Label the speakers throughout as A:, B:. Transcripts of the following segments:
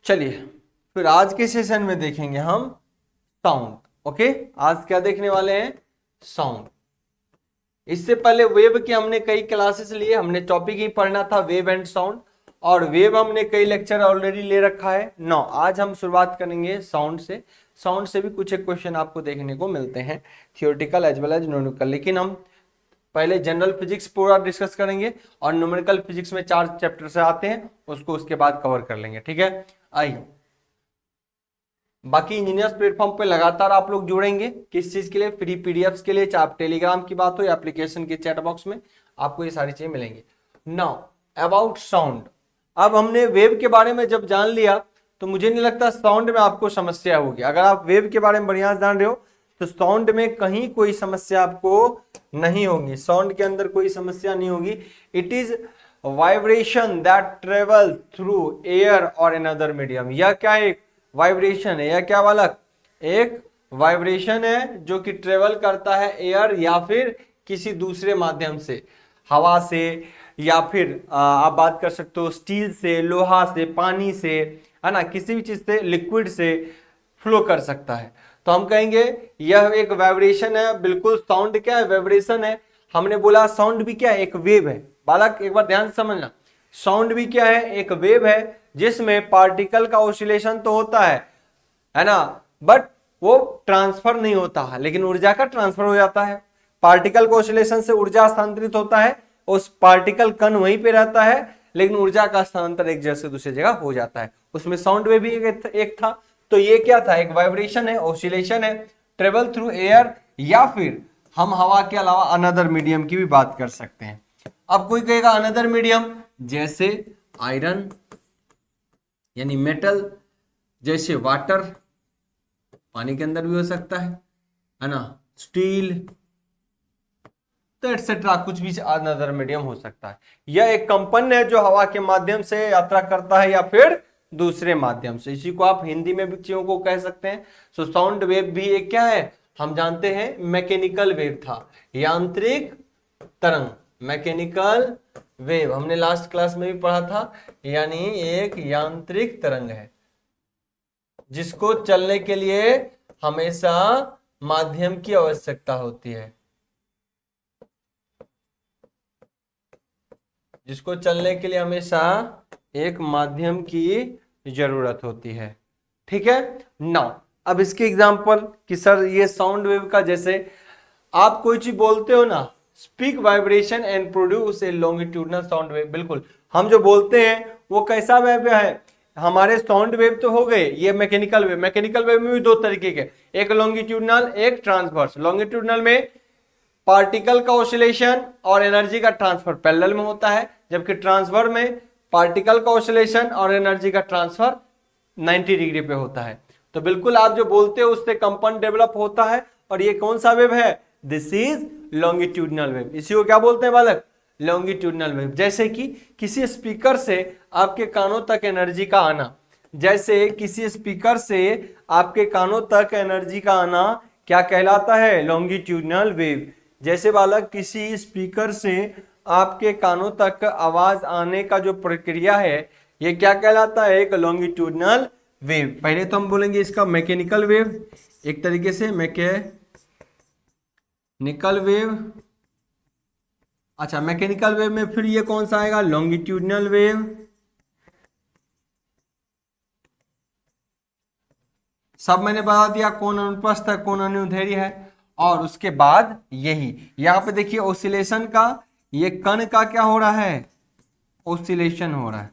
A: चलिए फिर आज के सेशन में देखेंगे हम साउंड। ओके, आज क्या देखने वाले हैं? साउंड। इससे पहले वेव के हमने कई क्लासेस लिए, हमने टॉपिक ही पढ़ना था वेव एंड साउंड, और वेव हमने कई लेक्चर ऑलरेडी ले रखा है। नो, आज हम शुरुआत करेंगे साउंड से। साउंड से भी कुछ एक क्वेश्चन आपको देखने को मिलते हैं, theoretical as well as numerical, लेकिन हम पहले जनरल फिजिक्स पूरा डिस्कस करेंगे और न्यूमेरिकल फिजिक्स में 4 चैप्टर से आते हैं, उसको उसके बाद कवर कर लेंगे। ठीक है, आइए। बाकी इंजीनियर्स प्लेटफॉर्म पे लगातार आप लोग जुड़ेंगे, किस चीज के लिए? फ्री पीडीएफ्स के लिए, चाहे आप टेलीग्राम की बात हो या एप्लीकेशन के चैट बॉक्स में आपको ये सारी चीजें मिलेंगी। नाउ अबाउट साउंड, अब हमने वेव के बारे में जब जान लिया तो मुझे नहीं लगता साउंड में आपको समस्या होगी। अगर आप वेव के बारे में बढ़िया से जान रहे हो तो साउंड में कहीं कोई समस्या आपको नहीं होगी, साउंड के अंदर कोई समस्या नहीं होगी। It is vibration that travel through air और अनदर मीडियम। यह क्या एक वाइब्रेशन है? यह क्या बालक? एक वाइब्रेशन है जो कि ट्रेवल करता है एयर या फिर किसी दूसरे माध्यम से, हवा से, या फिर आप बात कर सकते हो स्टील से, लोहा से, पानी से, है ना, किसी भी चीज से, लिक्विड से फ्लो कर सकता है। तो हम कहेंगे यह एक वाइब्रेशन है। बिल्कुल, साउंड क्या है? वाइब्रेशन है। हमने बोला साउंड भी क्या है? एक वेव है। बालक एक बार ध्यान से समझना, साउंड भी क्या है? एक वेव है, जिसमें पार्टिकल का ऑसिलेशन तो होता है ना, बट वो ट्रांसफर नहीं होता है, लेकिन ऊर्जा का ट्रांसफर हो जाता है। पार्टिकल को ऑसिलेशन से ऊर्जा स्थानांतरित होता है, उस पार्टिकल कण वहीं पे रहता है, लेकिन ऊर्जा का स्थानांतर एक जगह से दूसरी जगह हो जाता है। उसमें साउंड वेव भी एक था। तो ये क्या था? एक वाइब्रेशन है, ऑसिलेशन है, ट्रेवल थ्रू एयर, या फिर हम हवा के अलावा अनदर मीडियम की भी बात कर सकते हैं। अब कोई कहेगा अनदर मीडियम, जैसे आयरन यानी मेटल, जैसे वाटर, पानी के अंदर भी हो सकता है ना, स्टील, तो एटसेट्रा, कुछ भी अनदर मीडियम हो सकता है। यह एक कंपन है जो हवा के माध्यम से यात्रा करता है या फिर दूसरे माध्यम से। इसी को आप हिंदी में भी चीजों को कह सकते हैं। सो साउंड वेव भी एक क्या है? हम जानते हैं मैकेनिकल वेव था, यांत्रिक तरंग। मैकेनिकल वेव हमने लास्ट क्लास में भी पढ़ा था, यानी एक यांत्रिक तरंग है जिसको चलने के लिए हमेशा माध्यम की आवश्यकता होती है, जिसको चलने के लिए हमेशा एक माध्यम की जरूरत होती है। ठीक है नाउ, अब इसके एग्जांपल कि सर ये साउंड वेव का, जैसे आप कोई चीज बोलते हो ना, speak vibration and produce a longitudinal sound wave. बिल्कुल, हम जो बोलते हैं वो कैसा वेव है? हमारे साउंड वेव तो हो गए, ये मैकेनिकल वेव। मैकेनिकल वेव में भी दो तरीके के, एक लॉन्गिट्यूडनल, एक ट्रांसवर्स। लॉन्गिट्यूडनल में पार्टिकल का ऑसिलेशन और एनर्जी का ट्रांसफर पैरेलल में होता है, जबकि ट्रांसफर में पार्टिकल का ऑसिलेशन और एनर्जी का ट्रांसफर 90 डिग्री पे होता है। तो बिल्कुल आप जो बोलते हो उससे कंपन डेवलप होता है, और ये कौन सा वेव है? This is longitudinal wave. इसी को क्या बोलते हैं बालक? Longitudinal wave. जैसे कि किसी स्पीकर से आपके कानों तक एनर्जी का आना, जैसे किसी स्पीकर से आपके कानों तक एनर्जी का आना क्या कहलाता है? Longitudinal wave. जैसे बालक किसी स्पीकर से आपके कानों तक आवाज आने का जो प्रक्रिया है, ये क्या कहलाता है? एक लॉन्गिट्यूडनल वेव। पहले तो हम बोलेंगे इसका मैकेनिकल वेव, एक तरीके से मैकेनिकल वेव। अच्छा, मैकेनिकल वेव में फिर ये कौन सा आएगा? Longitudinal wave. सब मैंने बता दिया, कौन अनुप्रस्थ है, कौन अनुदैर्ध्य है। और उसके बाद यही यहां पे देखिए ऑसिलेशन का, ये कण का क्या हो रहा है? ऑसिलेशन हो रहा है।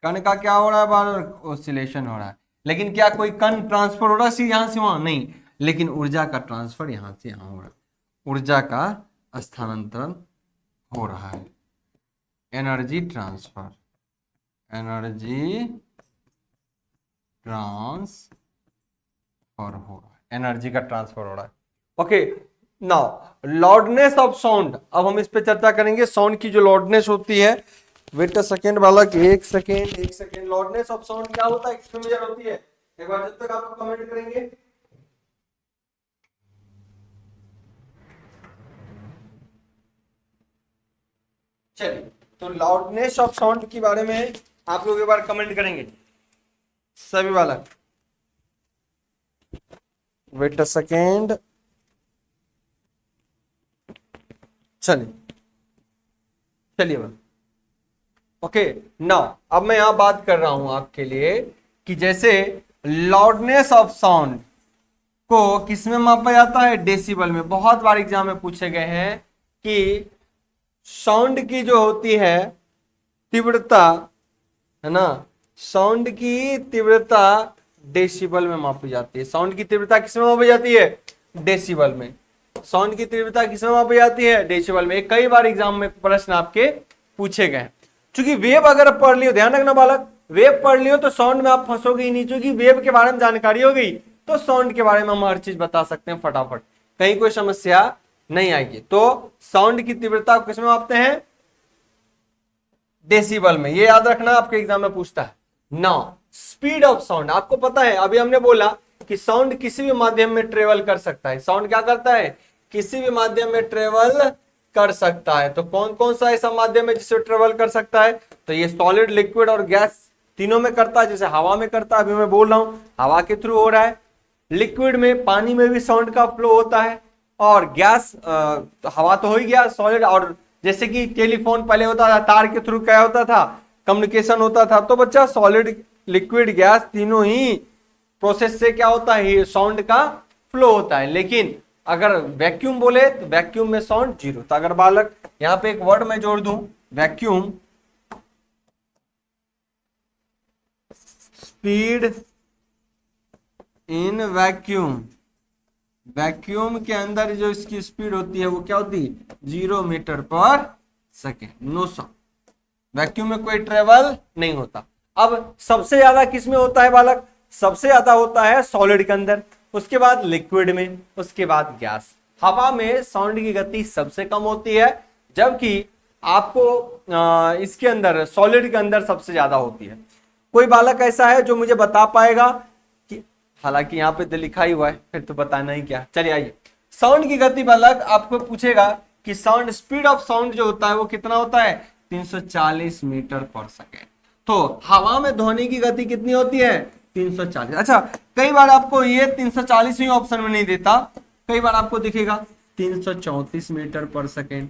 A: कण का क्या हो रहा है बार? ऑसिलेशन हो रहा है। लेकिन क्या कोई कण ट्रांसफर हो रहा है यहां से वहां? नहीं, लेकिन ऊर्जा का ट्रांसफर यहां से यहां हो रहा है, ऊर्जा का स्थानांतरण हो रहा है। एनर्जी ट्रांसफर, एनर्जी ट्रांसफर हो रहा है, एनर्जी का ट्रांसफर हो रहा है। Okay now loudness of sound, अब हम इस पे चर्चा करेंगे। साउंड की जो लाउडनेस होती है, वेट अ सेकेंड बालक, एक सेकेंड। लाउडनेस ऑफ साउंड क्या होता है, किसमें मेजर होती है? एक बार जब तक आप कमेंट करेंगे। चलिए, तो लाउडनेस ऑफ साउंड के बारे में आप लोग एक बार कमेंट करेंगे। सभी बालक वेट अ सेकेंड, चलिए चलिए ओके। नाउ अब मैं यहां बात कर रहा हूं आपके लिए कि जैसे लाउडनेस ऑफ साउंड को किसमें मापा जाता है, डेसिबल में। बहुत बार एग्जाम में पूछे गए हैं कि साउंड की जो होती है तीव्रता, है ना, साउंड की तीव्रता डेसिबल में मापी जाती है। साउंड की तीव्रता किसमें मापी जाती है, डेसिबल में। साउंड की तीव्रता किसमें मापी जाती है, डेसिबल में। कई बार एग्जाम में प्रश्न आपके पूछे गए। चूंकि वेव अगर पढ़ लियो, ध्यान रखना बालक, वेव पढ़ लियो तो साउंड में आप फंसोगे ही नहीं। चूंकि वेव के बारे में जानकारी हो गई तो साउंड के बारे में हम हर चीज बता सकते हैं फटाफट, कहीं कोई समस्या नहीं आएगी। तो साउंड की तीव्रता को किसमें मापते हैं, डेसिबल में। ये याद रखना, आपके एग्जाम में पूछता है। नाउ स्पीड ऑफ साउंड, आपको पता है अभी हमने बोला कि साउंड किसी भी माध्यम में ट्रेवल कर सकता है। साउंड क्या करता है, किसी भी माध्यम में ट्रेवल कर सकता है। तो कौन कौन सा ऐसा माध्यम है जिससे ट्रेवल कर सकता है, तो ये सॉलिड, लिक्विड और गैस तीनों में करता है। जैसे हवा में करता है, अभी मैं बोल रहा हूं हवा के थ्रू हो रहा है। लिक्विड में, पानी में भी साउंड का फ्लो होता है। और गैस, तो हवा तो हो ही गया, सॉलिड। और जैसे कि टेलीफोन पहले होता था, तार के थ्रू क्या होता था, कम्युनिकेशन होता था। तो बच्चा सॉलिड, लिक्विड, गैस तीनों ही प्रोसेस से क्या होता है, साउंड का फ्लो होता है। लेकिन अगर वैक्यूम बोले तो वैक्यूम में साउंड जीरो। तो अगर बालक यहां पे एक वर्ड मैं जोड़ दूं, vacuum, speed in vacuum, vacuum के अंदर जो इसकी स्पीड होती है वो क्या होती है, 0 मीटर पर सेकेंड, नो साउंड। वैक्यूम में कोई ट्रेवल नहीं होता। अब सबसे ज्यादा किसमें होता है बालक, सबसे ज्यादा होता है सॉलिड के अंदर, उसके बाद लिक्विड में, उसके बाद गैस। हवा में साउंड की गति सबसे कम होती है, जबकि आपको इसके अंदर, सॉलिड के अंदर सबसे ज्यादा होती है। कोई बालक ऐसा है जो मुझे बता पाएगा कि, हालांकि यहाँ पे तो लिखा ही हुआ है, फिर तो बताना ही क्या। चलिए आइए, साउंड की गति बालक आपको पूछेगा कि साउंड, स्पीड ऑफ साउंड जो होता है वो कितना होता है, 340 मीटर पर सेकेंड। तो हवा में ध्वनि की गति कितनी होती है, 340। अच्छा, कई बार आपको ये 340 ही ऑप्शन में नहीं देता, कई बार आपको दिखेगा 334 मीटर पर सेकेंड।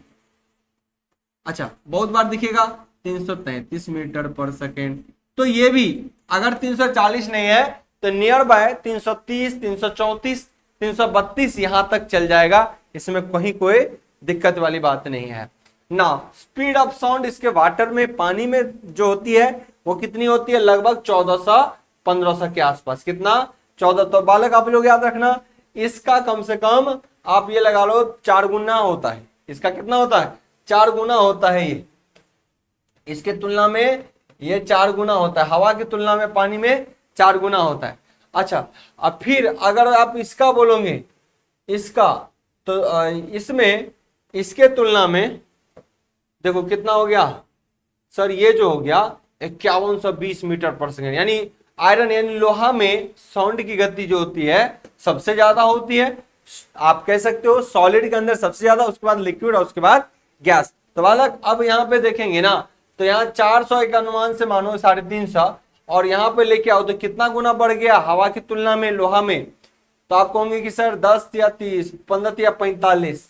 A: अच्छा, बहुत बार दिखेगा 333 मीटर पर सेकेंड। तो ये भी अगर 340 नहीं है तो नियर बाय 330, 334, 332 यहां तक चल जाएगा। इसमें कहीं कोई दिक्कत वाली बात नहीं है ना। स्पीड ऑफ साउंड इसके वाटर में, पानी में जो होती है वो कितनी होती है, लगभग 1400-1500 के आसपास। कितना, 14। तो बालक आप लोग याद रखना, इसका कम से कम आप ये लगा लो 4 गुना होता है। इसका कितना होता है, 4 गुना होता है। ये इसके तुलना में ये 4 गुना होता है, हवा की तुलना में पानी में 4 गुना होता है। अच्छा, अब फिर अगर आप इसका बोलोगे, इसका, तो इसमें, इसके तुलना में देखो कितना हो गया सर, ये जो हो गया 5120 मीटर पर सेकेंड। यानी आयरन, यानी लोहा में साउंड की गति जो होती है सबसे ज्यादा होती है। आप कह सकते हो सॉलिड के अंदर सबसे ज्यादा, उसके बाद लिक्विड और उसके बाद गैस। तो बालक अब यहाँ पे देखेंगे ना, तो यहाँ 400 के अनुमान से मानो 350, और यहाँ पे लेके आओ तो कितना गुना बढ़ गया हवा की तुलना में, लोहा में। तो आप कहोगे कि सर 10 या 30, 15 या 45,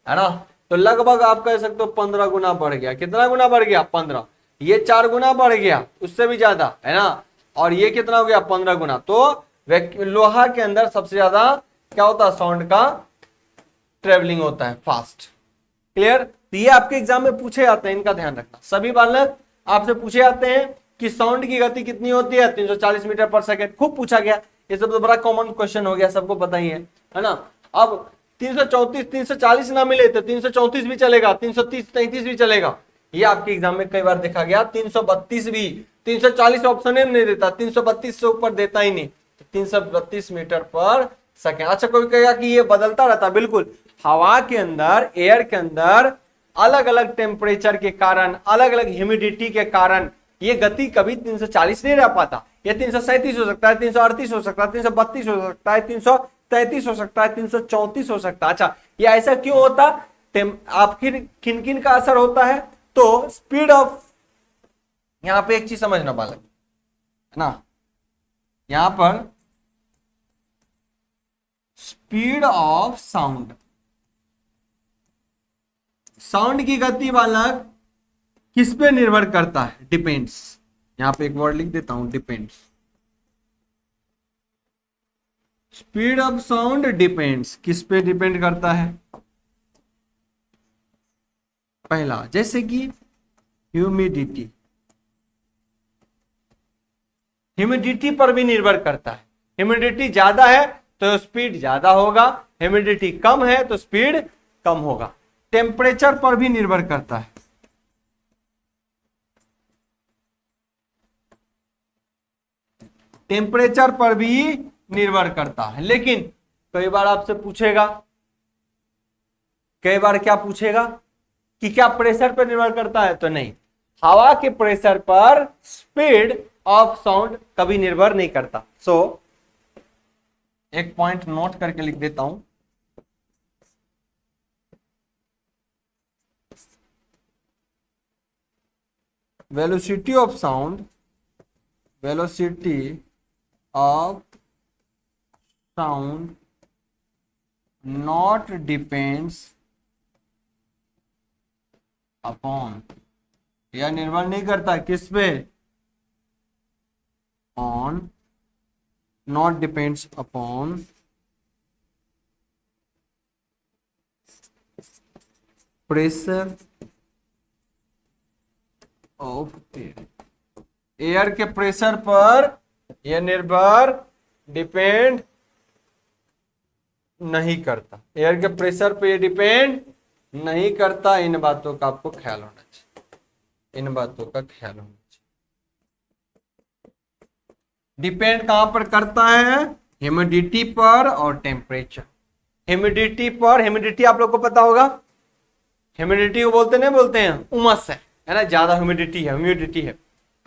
A: है ना। तो लगभग आप कह सकते हो 15 गुना बढ़ गया। कितना गुना बढ़ गया, 15। ये 4 गुना बढ़ गया, उससे भी ज्यादा, है ना। और ये कितना हो गया, 15 गुना। तो लोहा के अंदर सबसे ज्यादा क्या होता है, साउंड का ट्रेवलिंग होता है, फास्ट। क्लियर। तो ये आपके एग्जाम में पूछे जाते हैं, इनका ध्यान रखना। सभी बालक आपसे पूछे जाते हैं कि साउंड की गति कितनी होती है, 340 मीटर पर सेकेंड। खूब पूछा गया, ये सब तो बड़ा कॉमन क्वेश्चन हो गया, सबको पता ही है ना। अब 334, 340 ना मिले तो 334 भी चलेगा, 330, 33 भी चलेगा। ये आपके एग्जाम में कई बार देखा गया। 332 भी, 340 ऑप्शन में नहीं देता, 332 से ऊपर देता ही नहीं, 332 मीटर पर सेकेंड। अच्छा, कोई कहेगा कि ये बदलता रहता, बिल्कुल। हवा के अंदर, एयर के अंदर अलग अलग टेम्परेचर के कारण, अलग अलग ह्यूमिडिटी के कारण ये गति कभी 340 नहीं रह पाता। ये 337 हो सकता है, 338 हो सकता है, 332 हो सकता है, 333 हो सकता है, 334 हो सकता है। अच्छा, ये ऐसा क्यों होता, आखिर किन किन का असर होता है, तो स्पीड ऑफ, यहां पे एक चीज समझना बालक, है ना, यहां पर स्पीड ऑफ साउंड, साउंड की गति बालक किस पे निर्भर करता है? डिपेंड्स। यहां पे एक वर्ड लिख देता हूं, depends. Speed of sound depends, किस पे डिपेंड करता है? पहला, जैसे कि ह्यूमिडिटी, ह्यूमिडिटी पर भी निर्भर करता है। ह्यूमिडिटी ज्यादा है तो स्पीड ज्यादा होगा, ह्यूमिडिटी कम है तो स्पीड कम होगा। टेम्परेचर पर भी निर्भर करता है, टेम्परेचर पर भी निर्भर करता है। लेकिन कई बार आपसे पूछेगा, कई बार क्या पूछेगा कि क्या प्रेशर पर निर्भर करता है? तो नहीं, हवा के प्रेशर पर स्पीड ऑफ साउंड कभी निर्भर नहीं करता। सो एक पॉइंट नोट करके लिख देता हूं, velocity of sound, velocity of sound not depends upon, यह निर्भर नहीं करता किस पे? On, not depends upon pressure of air, air के प्रेशर पर यह निर्भर डिपेंड नहीं करता, एयर के प्रेशर पे ये डिपेंड नहीं करता। इन बातों का आपको ख्याल होना चाहिए, इन बातों का ख्याल होना चाहिए। डिपेंड कहां पर करता है? ह्यूमिडिटी पर और टेम्परेचर। ह्यूमिडिटी पर, ह्यूमिडिटी आप लोग को पता होगा, ह्यूमिडिटी को बोलते नहीं बोलते हैं, उमस है ना, ज्यादा ह्यूमिडिटी है, ह्यूमिडिटी है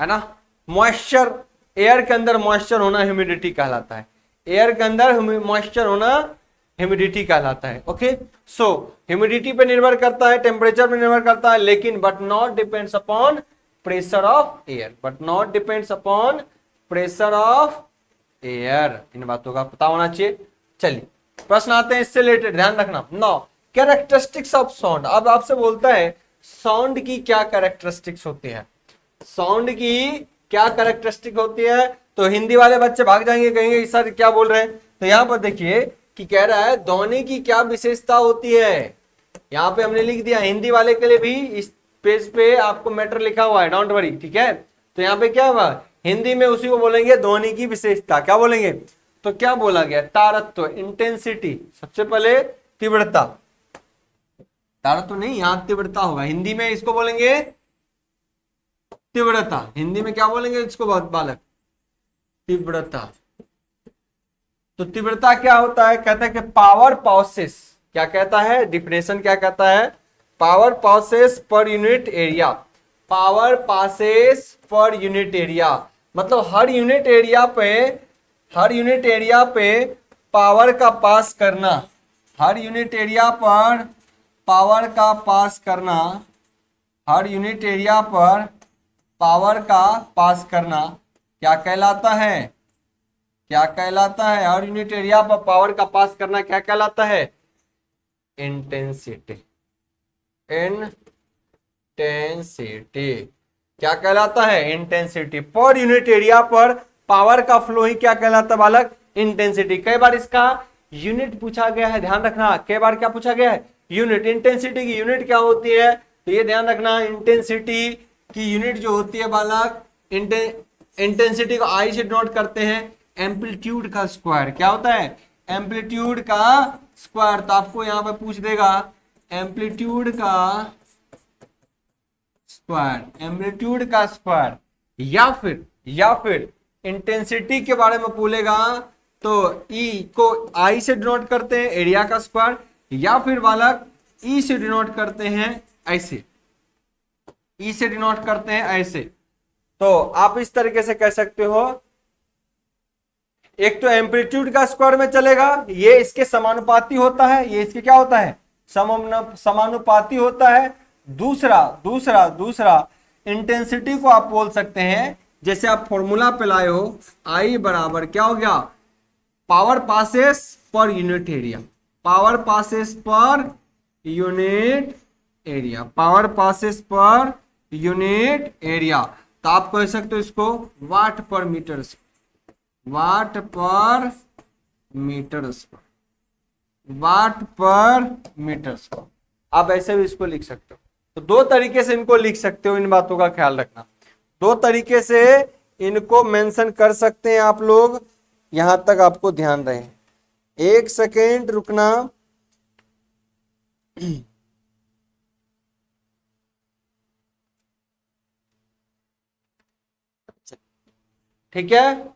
A: ना। मॉइस्चर, एयर के अंदर मॉइस्चर होना ह्यूमिडिटी कहलाता है, एयर के अंदर मॉइस्चर होना ह्यूमिडिटी कहलाता है। ओके, सो ह्यूमिडिटी पे निर्भर करता है, टेम्परेचर पे निर्भर करता है, लेकिन but not depends upon pressure of air, but not depends upon pressure of air. इन बातों का पता होना चाहिए। चलिए प्रश्न आते हैं इससे रिलेटेड, ध्यान रखना। नाउ कैरेक्टरिस्टिक्स ऑफ साउंड, अब आपसे बोलता है साउंड की क्या कैरेक्टरिस्टिक्स होती है, साउंड की क्या कैरेक्टरिस्टिक होती है। तो हिंदी वाले बच्चे भाग जाएंगे, कहेंगे सर क्या बोल रहे हैं। तो यहां पर देखिए कि कह रहा है ध्वनि की क्या विशेषता होती है। यहां पे हमने लिख दिया, हिंदी वाले के लिए भी इस पेज पे आपको मैटर लिखा हुआ है, डोंट वरी, ठीक है। तो यहाँ पे क्या हुआ, हिंदी में उसी को बोलेंगे ध्वनि की विशेषता। क्या बोलेंगे? तो क्या बोला गया? तारत्व, इंटेंसिटी। सबसे पहले तीव्रता, तारत्व नहीं, यहां तीव्रता होगा, हिंदी में इसको बोलेंगे तीव्रता। हिंदी में क्या बोलेंगे इसको बालक? तीव्रता। तो तीव्रता क्या होता है? कहता है कि पावर पासेस, क्या कहता है? डिफिनेशन क्या कहता है? Power passes per unit area, power passes per unit area, मतलब हर यूनिट एरिया पे, हर यूनिट एरिया पे पावर का पास करना, हर यूनिट एरिया पर पावर का पास करना, हर यूनिट एरिया पर पावर का पास करना क्या कहलाता है? क्या कहलाता है? हर यूनिट एरिया पर पावर का पास करना क्या कहलाता है? इंटेंसिटी। इंटेंसिटी क्या कहलाता है? इंटेंसिटी। पर यूनिट एरिया पर पावर का फ्लो ही क्या कहलाता है बालक? इंटेंसिटी। कई बार इसका यूनिट पूछा गया है, ध्यान रखना। कई बार क्या पूछा गया है? यूनिट। इंटेंसिटी की यूनिट क्या होती है? तो ये ध्यान रखना, इंटेंसिटी की यूनिट जो होती है बालक, इंटेंसिटी को आई से डिनोट करते हैं एम्पलीट्यूड का स्क्वायर। क्या होता है? एम्पलीट्यूड का स्क्वायर। तो आपको यहां पे पूछ देगा एम्पलीट्यूड का स्क्वायर, एम्पलीट्यूड का स्क्वायर, या फिर इंटेंसिटी के बारे में बोलेगा तो ई को आई से डिनोट करते हैं एरिया का स्क्वायर, या फिर बालक ई से डिनोट करते हैं ऐसे, ई से डिनोट करते हैं ऐसे। तो आप इस तरीके से कह सकते हो, एक तो एम्पलीट्यूड का स्क्वायर में चलेगा, ये इसके समानुपाती होता है, ये इसके क्या होता है? समानुपाती होता है। दूसरा इंटेंसिटी को आप बोल सकते हैं जैसे आप फॉर्मूला पे लाए हो, आई बराबर क्या हो गया, power passes per unit area, power passes per unit area, power passes per unit area. तो आप कह सकते हो इसको वाट पर मीटर, वाट पर मीटर, वाट पर मीटर। आप ऐसे भी इसको लिख सकते हो। तो दो तरीके से इनको लिख सकते हो, इन बातों का ख्याल रखना, दो तरीके से इनको मेंशन कर सकते हैं आप लोग, यहां तक आपको ध्यान रहे। एक सेकेंड रुकना। ठीक है,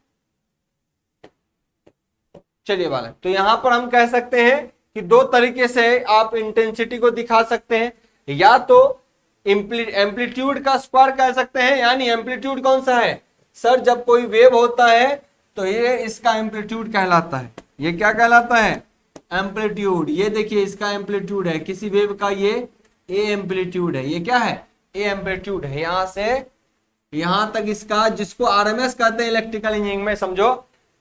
A: चलिए वाले, तो यहां पर हम कह सकते हैं कि दो तरीके से आप इंटेंसिटी को दिखा सकते हैं, या तो एम्पलीट्यूड का स्क्वायर कह सकते हैं, यानी एम्पलीट्यूड कौन सा है सर, जब कोई वेव होता है तो ये इसका एम्पलीट्यूड कहलाता है, ये क्या कहलाता है, एम्पलीट्यूड। ये देखिए इसका एम्पलीट्यूड है किसी वेव का, ये ए एम्पलीट्यूड है, ये क्या है, ए एम्पलीट्यूड है, यहां से यहां तक इसका, जिसको आरएमएस कहते हैं इलेक्ट्रिकल इंजीनियरिंग में, समझो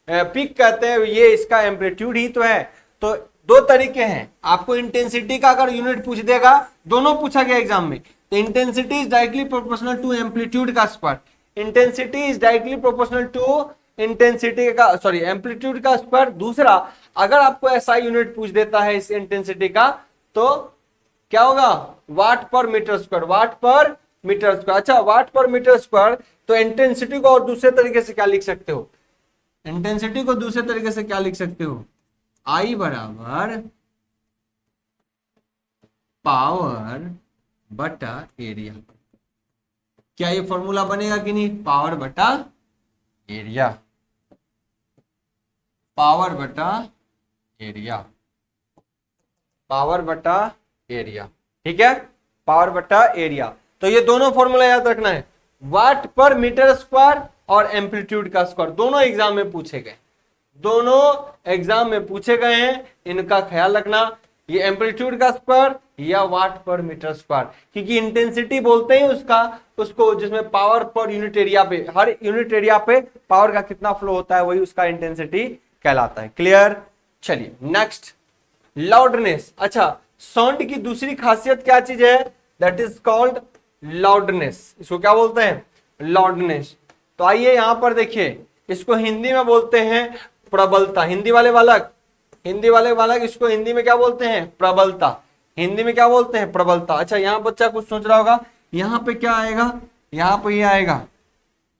A: पीक कहते हैं, ये इसका एम्पलीट्यूड ही तो है। तो दो तरीके हैं, आपको इंटेंसिटी का अगर यूनिट पूछ देगा, दोनों पूछा गया एग्जाम में, तो intensity is directly proportional to amplitude का square, intensity is directly proportional to intensity का, सॉरी एम्पलीट्यूड का स्क्वायर। दूसरा, अगर आपको ऐसा यूनिट पूछ देता है इस इंटेंसिटी का, तो क्या होगा, वाट पर मीटर स्क्वायर, वाट पर मीटर स्क्वायर। अच्छा, वाट पर मीटर स्क्वायर, तो इंटेंसिटी को और दूसरे तरीके से क्या लिख सकते हो, इंटेंसिटी को दूसरे तरीके से क्या लिख सकते हो, आई बराबर पावर बटा एरिया। क्या ये फॉर्मूला बनेगा कि नहीं, पावर बटा एरिया, पावर बटा एरिया, पावर बटा एरिया, ठीक है, पावर बटा एरिया। तो ये दोनों फॉर्मूला याद रखना है, वाट पर मीटर स्क्वायर और एम्पलीट्यूड का स्क्वायर, दोनों एग्जाम में पूछे गए, दोनों एग्जाम में पूछे गए हैं, इनका ख्याल रखना, ये एम्पलीट्यूड का स्क्वायर या वाट पर मीटर स्क्वायर, क्योंकि इंटेंसिटी बोलते हैं उसको जिसमें पावर पर यूनिट एरिया पे, हर यूनिट एरिया पे पावर का कितना फ्लो होता है, वही उसका इंटेंसिटी कहलाता है। क्लियर, चलिए नेक्स्ट, लाउडनेस। अच्छा, साउंड की दूसरी खासियत क्या चीज है, दैट इज कॉल्ड लाउडनेस, इसको क्या बोलते हैं, लाउडनेस। तो आइए यहां पर देखिए, इसको हिंदी में बोलते हैं प्रबलता, हिंदी वाले बालक इसको हिंदी में क्या बोलते हैं, प्रबलता, हिंदी में क्या बोलते हैं, प्रबलता। अच्छा, यहाँ बच्चा कुछ सोच रहा होगा, यहाँ पे क्या आएगा, यहाँ पे ये आएगा,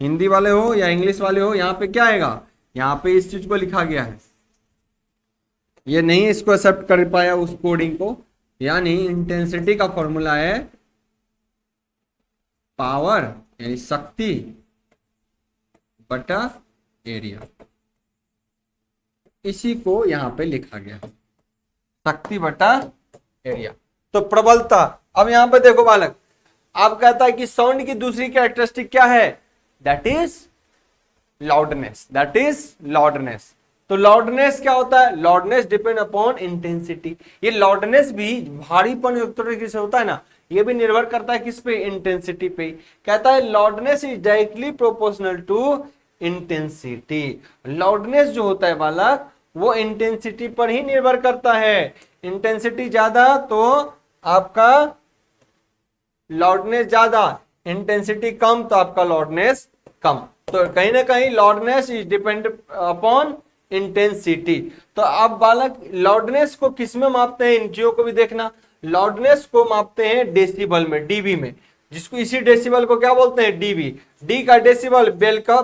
A: हिंदी वाले हो या इंग्लिश वाले हो, यहाँ पे क्या आएगा, यहाँ पे इस चीज को लिखा गया है, ये नहीं इसको एक्सेप्ट कर पाया उस कोडिंग को, यानी इंटेंसिटी का फॉर्मूला है पावर यानी शक्ति बटा एरिया, इसी को यहां पे लिखा गया, शक्ति बटा एरिया। तो प्रबलता, अब यहां पे देखो बालक, आप कहता है कि साउंड की दूसरी कैरेक्टरिस्टिक क्या है, that is loudness, that is loudness. तो लाउडनेस क्या होता है, लाउडनेस डिपेंड अपॉन इंटेंसिटी। ये लाउडनेस भी भारीपन एक तरीके से होता है ना, ये भी निर्भर करता है किस पे, इंटेंसिटी पे। कहता है loudness is directly proportional to intensity, loudness जो होता है बालक वो इंटेंसिटी पर ही निर्भर करता है, इंटेंसिटी ज्यादा तो आपका लाउडनेस ज्यादा, इंटेंसिटी कम तो आपका लाउडनेस कम। तो कहीं ना कहीं loudness is depend upon intensity. तो आप बालक लाउडनेस को किस में मापते हैं, इन चीजों को भी देखना, लाउडनेस को मापते हैं डेसिबल में, डीबी में, जिसको इसी डेसिबल को क्या बोलते हैं, डीबी, डी का डेसिबल, बेल का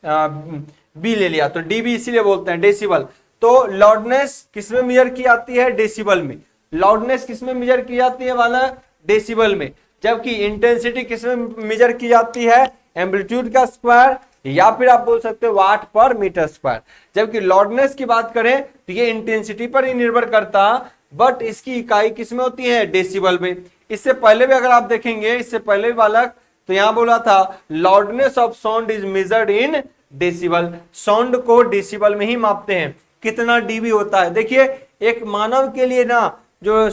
A: बी ले लिया तो डीबी इसीलिए बोलते हैं डेसिबल। तो लाउडनेस किसमें मेजर की जाती है, डेसिबल में, लाउडनेस किसमें मेजर की जाती है वाला, डेसिबल में, जबकि इंटेंसिटी किसमें मेजर की जाती है, एम्पलीट्यूड का स्क्वायर, या फिर आप बोल सकते हो वाट पर मीटर स्क्वायर। जबकि लाउडनेस की बात करें तो ये इंटेंसिटी पर ही निर्भर करता, बट इसकी इकाई किसमें होती है, डेसिबल में। इससे पहले भी अगर आप देखेंगे, इससे पहले भी बालक, तो यहां बोला था loudness of sound is measured in decibel, sound को डेसिबल में ही मापते हैं, कितना डीबी होता है। देखिए एक मानव के लिए ना जो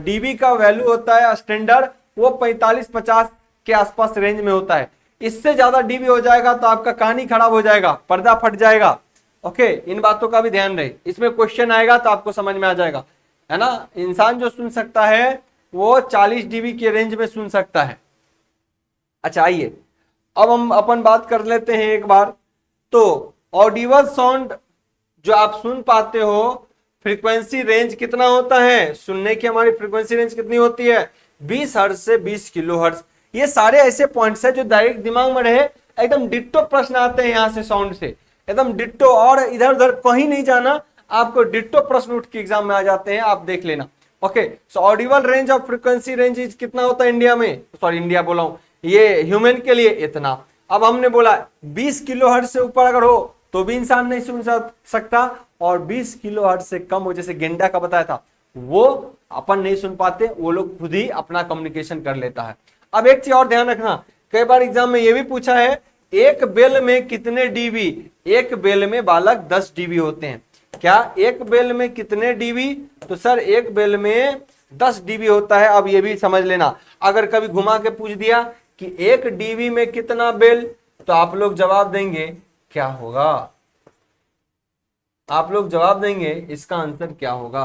A: डीबी का वैल्यू होता है स्टैंडर्ड, वो 45-50 के आसपास रेंज में होता है। इससे ज्यादा डीबी हो जाएगा तो आपका कान ही खराब हो जाएगा, पर्दा फट जाएगा। ओके, इन बातों का भी ध्यान रहे, इसमें क्वेश्चन आएगा तो आपको समझ में आ जाएगा, है ना। इंसान जो सुन सकता है वो 40 डीबी के रेंज में सुन सकता है। अच्छा आइए अब हम अपन बात कर लेते हैं एक बार। तो ऑडिबल साउंड जो आप सुन पाते हो, फ्रीक्वेंसी रेंज कितना होता है, सुनने की हमारी फ्रीक्वेंसी रेंज कितनी होती है, 20 हर्ट्ज से 20 किलो हर्ट्ज। ये सारे ऐसे पॉइंट्स है जो डायरेक्ट दिमाग में रहे, एकदम डिट्टो प्रश्न आते हैं यहाँ से साउंड से, एकदम डिट्टो, और इधर उधर कहीं नहीं जाना, आपको डिट्टो प्रश्न उठ के एग्जाम में आ जाते हैं, आप देख लेना। Okay, so Audible range of frequency range कितना होता है इंडिया में, सॉरी इंडिया बोला हूं, ये ह्यूमन के लिए इतना। अब हमने बोला 20 किलो हर्ट्ज से ऊपर अगर हो तो भी इंसान नहीं सुन सकता, और 20 किलो हर्ट्ज से कम हो, जैसे गेंडा का बताया था, वो अपन नहीं सुन पाते, वो लोग खुद ही अपना कम्युनिकेशन कर लेता है। अब एक चीज और ध्यान रखना, कई बार एग्जाम में ये भी पूछा है, एक बेल में कितने डीबी, एक बेल में बालक 10 डीबी होते हैं। क्या एक बेल में कितने डीबी, तो सर एक बेल में 10 डीबी होता है। अब ये भी समझ लेना, अगर कभी घुमा के पूछ दिया कि एक डीबी में कितना बेल, तो आप लोग जवाब देंगे क्या होगा, आप लोग जवाब देंगे इसका आंसर क्या होगा।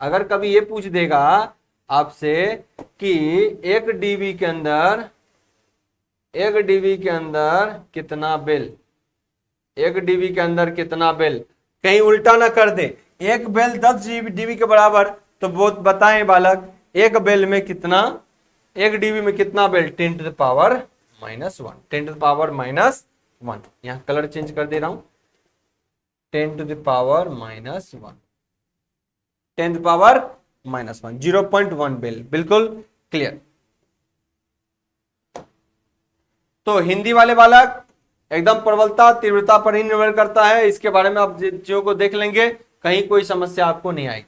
A: अगर कभी ये पूछ देगा आपसे कि एक डीबी के अंदर कितना बेल, एक डीबी के अंदर कितना बेल, कहीं उल्टा ना कर दे, एक बेल 10 डीबी के बराबर, तो वो बताएं बालक एक बेल में कितना, एक डीबी में कितना bel, 10 to the power -1, 10 to the power -1। यहां कलर चेंज कर दे रहा हूं, 10 to the power -1, 10 to the power -1, 0.1 bel, बिल्कुल क्लियर। तो हिंदी वाले बालक एकदम प्रबलता तीव्रता पर ही निर्भर करता है, इसके बारे में आप चीजों को देख लेंगे, कहीं कोई समस्या आपको नहीं आएगी,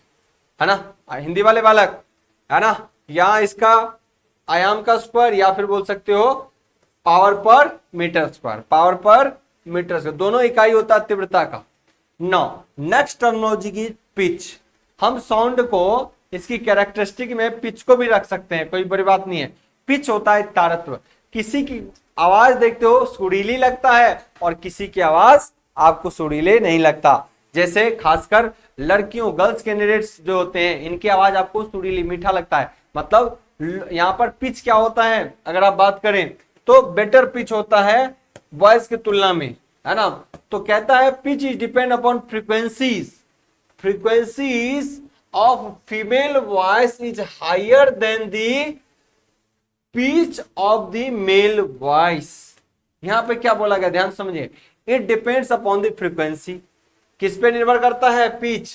A: है ना। हिंदी वाले बालक, है ना, यहाँ इसका आयाम का स्क्वायर, या फिर बोल सकते हो पावर पर मीटर स्क्वायर, पावर पर मीटर स्क्वायर, दोनों इकाई होता है तीव्रता का। नो नेक्स्ट टर्मिनोलॉजी की पिच, हम साउंड को इसकी कैरेक्टरिस्टिक में पिच को भी रख सकते हैं, कोई बड़ी बात नहीं है। पिच होता है तारत्व, किसी की आवाज देखते हो सुरीली लगता है और किसी की आवाज आपको सुरीले नहीं लगता, जैसे खासकर लड़कियों, गर्ल्स कैंडिडेट्स जो होते हैं, इनकी आवाज आपको सुरीली मीठा लगता है। मतलब यहाँ पर पिच क्या होता है, अगर आप बात करें तो बेटर पिच होता है वॉइस की तुलना में, है ना। तो कहता है pitch is depend upon frequencies of female voice is higher than the pitch of the male voice. यहां पे क्या बोला गया, ध्यान समझिए, it depends upon the frequency, किस पे निर्भर करता है, पिच